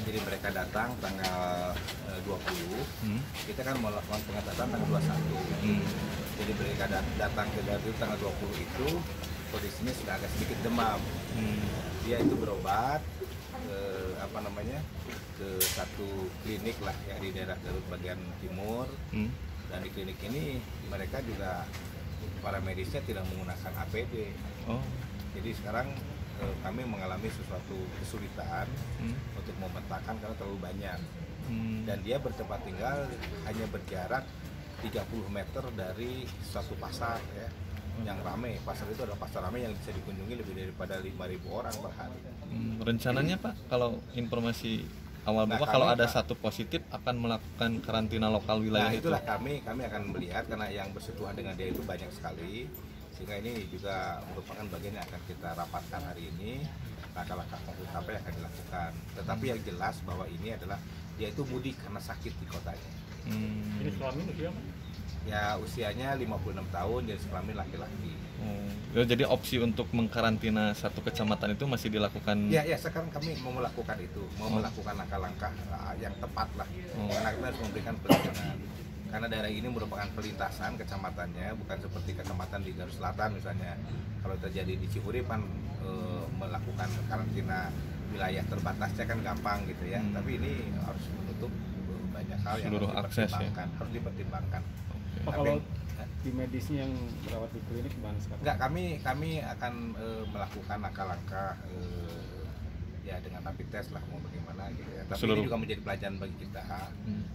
Jadi mereka datang tanggal 20, kita kan melakukan pengetatan tanggal 21. Jadi mereka datang ke Garut itu tanggal 20 itu kondisinya sudah agak sedikit demam. Dia itu berobat ke satu klinik lah yang di daerah Garut bagian timur. Dan di klinik ini mereka juga para medisnya tidak menggunakan APD. Jadi sekarang kami mengalami sesuatu kesulitan untuk memetakan karena terlalu banyak. Dan dia bertempat tinggal hanya berjarak 30 meter dari suatu pasar ya, yang ramai. Pasar itu adalah pasar ramai yang bisa dikunjungi lebih daripada 5.000 orang per hari. Rencananya Pak, kalau informasi awal Bapak, kalau ada satu positif akan melakukan karantina lokal wilayah itu? Itulah kami akan melihat karena yang bersentuhan dengan dia itu banyak sekali, sehingga ini juga merupakan bagian yang akan kita rapatkan hari ini, langkah-langkah konkret apa yang akan dilakukan. Tetapi yang jelas bahwa ini adalah dia itu mudik karena sakit di kotanya. Ini kelamin usia apa? Ya usianya 56 tahun, jadi kelamin laki-laki. Jadi opsi untuk mengkarantina satu kecamatan itu masih dilakukan? Ya sekarang kami mau melakukan itu, melakukan langkah-langkah yang tepat lah. Karena kita harus memberikan perlindungan. Karena daerah ini merupakan pelintasan kecamatannya, bukan seperti kecamatan di Garut Selatan misalnya. Kalau terjadi di Cihurip kan melakukan karantina wilayah terbatasnya kan gampang gitu ya. Tapi ini harus menutup banyak hal yang seluruh akses ya? Harus dipertimbangkan. Kalau di medisnya yang merawat di klinik gimana sekarang? Enggak, kami akan melakukan langkah-langkah ya dengan rapid test lah mau bagaimana gitu ya. Tapi ini juga menjadi pelajaran bagi kita.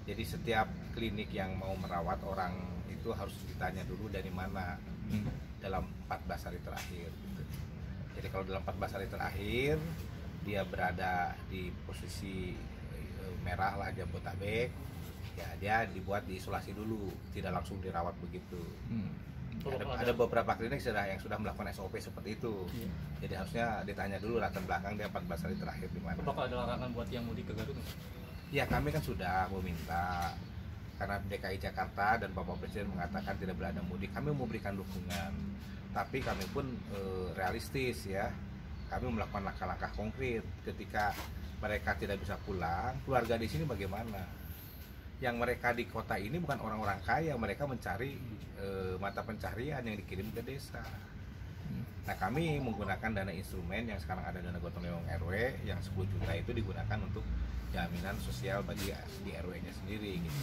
Jadi setiap klinik yang mau merawat orang itu harus ditanya dulu dari mana dalam 14 hari terakhir gitu. Jadi kalau dalam 14 hari terakhir dia berada di posisi merah lah, Jabotabek, ya dia dibuat diisolasi dulu, tidak langsung dirawat begitu. Ada beberapa klinik yang sudah melakukan SOP seperti itu. Jadi harusnya ditanya dulu latar belakang dia 14 hari terakhir di mana. Apakah ada larangan buat yang mudik ke Garut? Ya kami kan sudah meminta, karena DKI Jakarta dan Bapak Presiden mengatakan tidak boleh ada mudik, kami memberikan dukungan. Tapi kami pun realistis ya, kami melakukan langkah-langkah konkret. Ketika mereka tidak bisa pulang, keluarga di sini bagaimana? Yang mereka di kota ini bukan orang-orang kaya, mereka mencari mata pencaharian yang dikirim ke desa. Nah kami menggunakan dana instrumen yang sekarang ada, dana gotong royong RW yang 10 juta itu digunakan untuk jaminan sosial bagi di RW-nya sendiri gitu.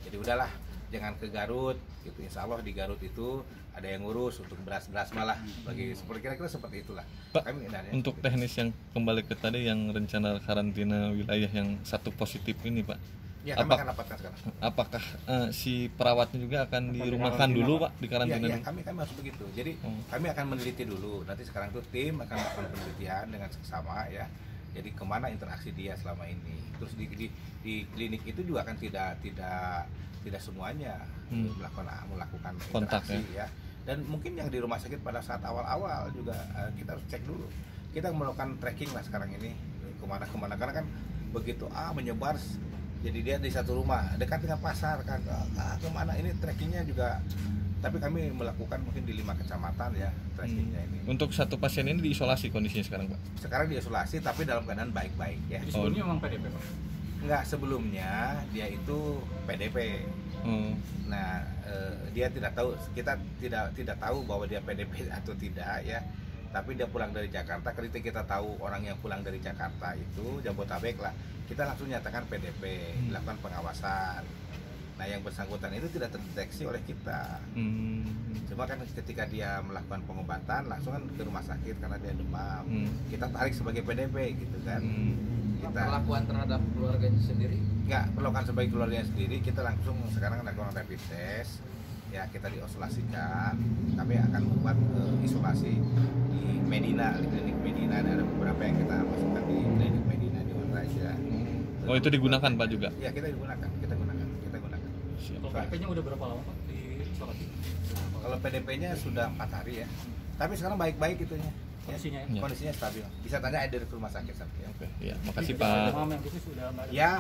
Jadi udahlah, jangan ke Garut gitu. Insya Allah di Garut itu ada yang ngurus untuk beras-beras malah bagi seperti kira-kira seperti itulah. Pak, untuk teknis yang kembali ke tadi yang rencana karantina wilayah yang satu positif ini Pak, ya kami akan rapatkan sekarang. Apakah si perawatnya juga akan dirumahkan dulu Pak, di karantina? Ya kami harus begitu. Jadi kami akan meneliti dulu. Nanti sekarang tuh tim akan melakukan penelitian dengan seksama ya. Jadi kemana interaksi dia selama ini. Terus di klinik itu juga kan tidak semuanya melakukan kontak interaksi ya. Dan mungkin yang di rumah sakit pada saat awal-awal juga kita harus cek dulu. Kita melakukan tracking lah sekarang ini kemana-kemana, karena kan begitu menyebar, jadi dia di satu rumah dekat dengan pasar kan, kemana ini trackingnya juga. Tapi kami melakukan mungkin di 5 kecamatan ya trackingnya ini. Untuk satu pasien ini diisolasi kondisinya sekarang Pak? Sekarang diisolasi tapi dalam keadaan baik-baik ya. Jadi sebelumnya memang PDP Pak? Enggak, sebelumnya dia itu PDP. Nah dia tidak tahu, kita tidak tahu bahwa dia PDP atau tidak ya. Tapi dia pulang dari Jakarta. Ketika kita tahu orang yang pulang dari Jakarta itu Jabotabek lah, kita langsung nyatakan PDP, dilakukan pengawasan. Nah yang bersangkutan itu tidak terdeteksi oleh kita. Cuma kan ketika dia melakukan pengobatan langsung kan ke rumah sakit karena dia demam, kita tarik sebagai PDP gitu kan. Kita perlakuan terhadap keluarganya sendiri? Enggak, perlakuan sebagai keluarganya sendiri kita langsung sekarang melakukan rapid test ya, kita diisolasikan. Kami akan membuat isolasi di Medina, di klinik Medina. Ada beberapa yang kita masukkan di klinik Medina di Malaysia. Oh itu digunakan Pak juga? Ya kita gunakan. Kalau PDP-nya udah berapa lama Pak di isolasi? Kalau PDP-nya sudah 4 hari ya. Tapi sekarang baik-baik itunya. Kondisinya Kondisinya stabil. Bisa tanya dari rumah sakit. Oke, ya, makasih Pak. Demam yang khusus sudah. Ya.